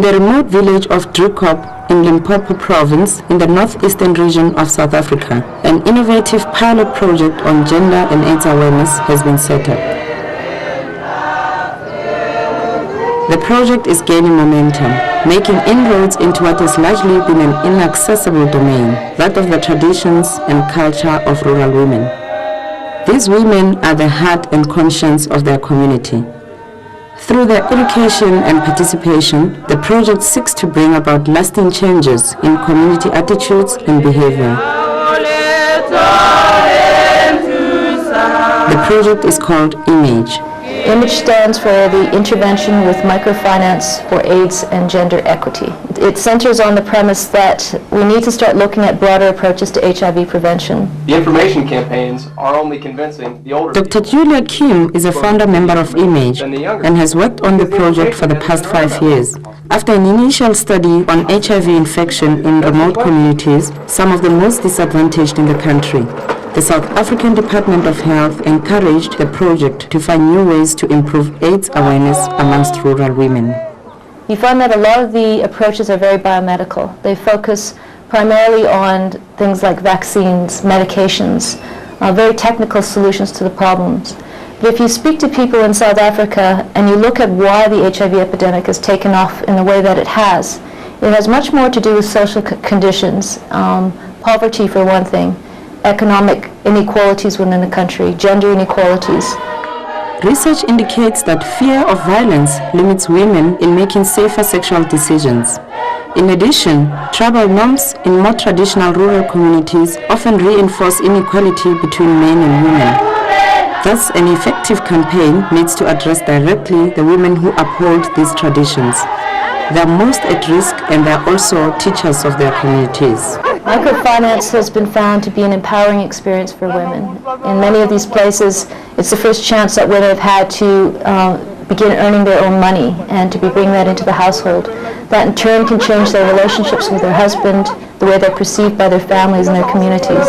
In the remote village of Driekop in Limpopo province in the northeastern region of South Africa, an innovative pilot project on gender and AIDS awareness has been set up. The project is gaining momentum, making inroads into what has largely been an inaccessible domain, that of the traditions and culture of rural women. These women are the heart and conscience of their community. Through their education and participation, the project seeks to bring about lasting changes in community attitudes and behavior. The project is called IMAGE. IMAGE stands for the Intervention with Microfinance for AIDS and Gender Equity. It centers on the premise that we need to start looking at broader approaches to HIV prevention. The information campaigns are only convincing the older Dr. Julia Kim is a founder member of IMAGE and has worked on the project for the past 5 years. After an initial study on HIV infection in remote communities, some of the most disadvantaged in the country, the South African Department of Health encouraged the project to find new ways to improve AIDS awareness amongst rural women. You find that a lot of the approaches are very biomedical. They focus primarily on things like vaccines, medications, very technical solutions to the problems. But if you speak to people in South Africa and you look at why the HIV epidemic has taken off in the way that it has much more to do with social conditions, poverty for one thing, economic inequalities within the country, gender inequalities. Research indicates that fear of violence limits women in making safer sexual decisions. In addition, tribal norms in more traditional rural communities often reinforce inequality between men and women. Thus, an effective campaign needs to address directly the women who uphold these traditions. They are most at risk and they are also teachers of their communities. Microfinance has been found to be an empowering experience for women. In many of these places, it's the first chance that women have had to begin earning their own money and to be bringing that into the household. That in turn can change their relationships with their husband, the way they're perceived by their families and their communities.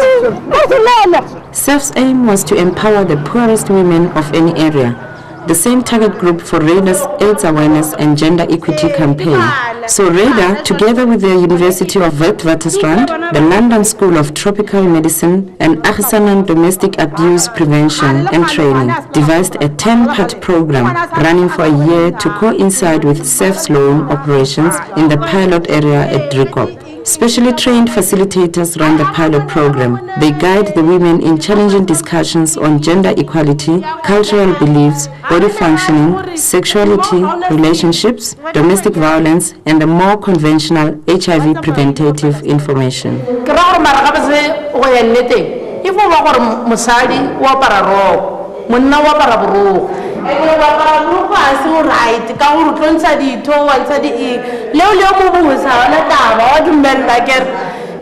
SAF's aim was to empower the poorest women of any area, the same target group for RADA's AIDS awareness and gender equity campaign. So RADA, together with the University of Witwatersrand, the London School of Tropical Medicine, and Agisanan Domestic Abuse Prevention and Training, devised a 10-part program running for a year to coincide with SAF's loan operations in the pilot area at Driekop. Specially trained facilitators run the pilot program. They guide the women in challenging discussions on gender equality, cultural beliefs, body functioning, sexuality, relationships, domestic violence, and the more conventional HIV preventative information.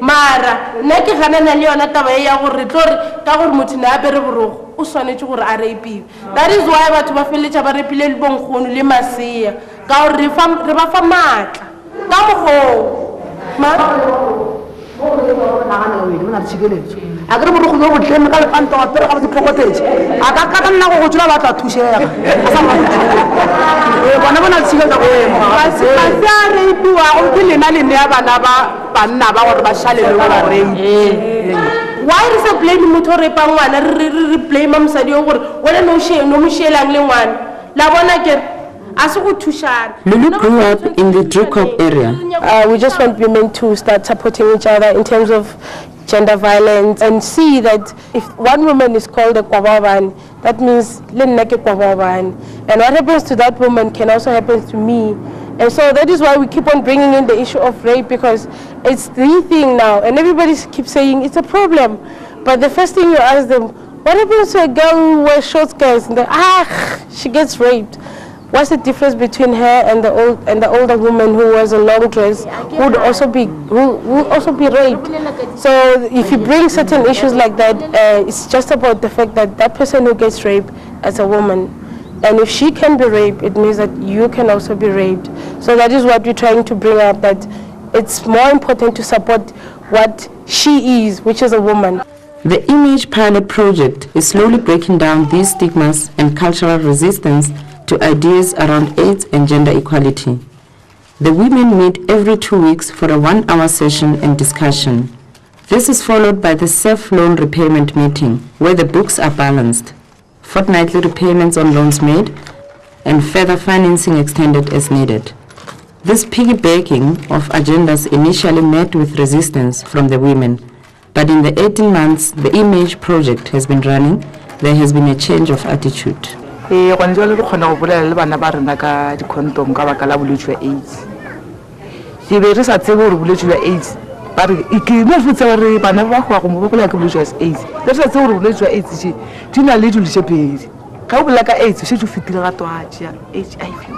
mara nna ke ganana le yona taba ya gore tlore ka gore motho ne a bere borogo o swanetse gore a rapiwe. That is why batho ba feletša ba repile le bonkgono le masea ka gore re ba fa maatla ka mogo a kere borogo yo go tleme ka lepanta wa pere ga botlhokotetse a ka ka nna go tsula ba tla thušega bona bona tshiga go ema ba sa rapiwa go ke lena le ne ya bana ba banna ba gore ba shale le ba rape. Why is a blame motho re pa ngwana re blame mosadi yo gore wena no mo shelang le ngwana la bona ke Lulu grew up in the Driekop area. We just want women to start supporting each other in terms of gender violence and see that if one woman is called a kwababan, that means Linneke kwababan. And what happens to that woman can also happen to me. And so that is why we keep on bringing in the issue of rape, because it's the thing now. And everybody keeps saying it's a problem. But the first thing you ask them, what happens to a girl who wears short skirts? And she gets raped. What's the difference between her and the older woman who wears a long dress, who would also be raped? So if you bring certain issues like that, it's just about the fact that that person who gets raped as a woman, and if she can be raped, it means that you can also be raped. So that is what we're trying to bring up, that it's more important to support what she is, which is a woman. The IMAGE pilot project is slowly breaking down these stigmas and cultural resistance to ideas around AIDS and gender equality. The women meet every 2 weeks for a 1-hour session and discussion. This is followed by the SEF loan repayment meeting, where the books are balanced, fortnightly repayments on loans made, and further financing extended as needed. This piggybacking of agendas initially met with resistance from the women, but in the 18 months the Image project has been running, there has been a change of attitude. Gone jwale re kgona go bolela le bana ba rena ka di-condom ka baka la bolwetse jwa AIDS. Ke be re sa tsebe gore bolwetse jwa AIDS ba re ke ne re tseba re bana ba go mo bolela ke bolwetse jwa AIDS. Re sa tsebe gore bolwetse jwa AIDS di na le dilo tse pedi. Ka o bolela ka AIDS se tlo fitile ga twatsi ya HIV.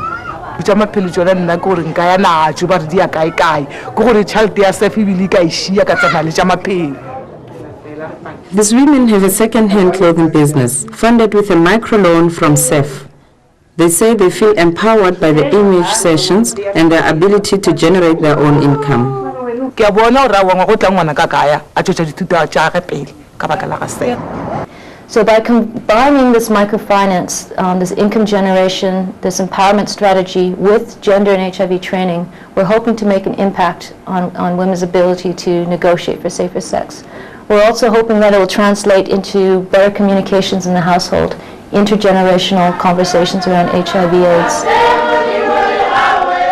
Botsa maphelo jona nna ke gore nka ya natso ba re di ya kae kae ke gore child ya SEF e bile ka ishia ka tsana le tsa maphelo. These women have a second-hand clothing business funded with a microloan from SEF. They say they feel empowered by the Image sessions and their ability to generate their own income. Ke a bona gore wa go tla ngwana ka kaya a tšotša dithuto tša ge pele ka baka la ga SEF. So by combining this microfinance, this income generation, this empowerment strategy with gender and HIV training, we're hoping to make an impact on women's ability to negotiate for safer sex. We're also hoping that it will translate into better communications in the household, intergenerational conversations around HIV/AIDS.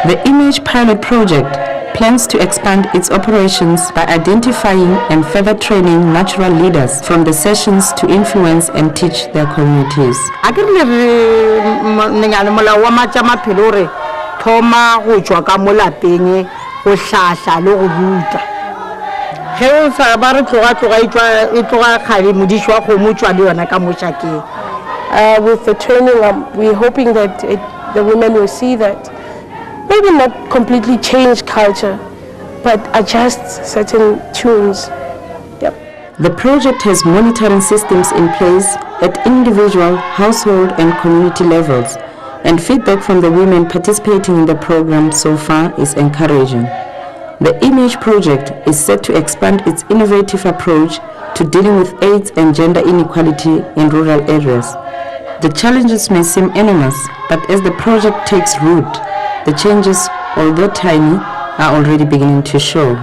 The Image pilot project plans to expand its operations by identifying and further training natural leaders from the sessions to influence and teach their communities. A ke re nengane molao wa matša maphelo re thoma go tšwa ka mo lapeng go hlahla le go ruta. Ge o sa ba re tloga e tloga kgale modiši wa kgomo tšwa le yona ka mo šakeng. With the training, we're hoping that the women will see that maybe not completely change culture, but adjust certain tunes. Yep. The project has monitoring systems in place at individual, household and community levels, and feedback from the women participating in the program so far is encouraging. The Image project is set to expand its innovative approach to dealing with AIDS and gender inequality in rural areas. The challenges may seem enormous, but as the project takes root, the changes, although tiny, are already beginning to show.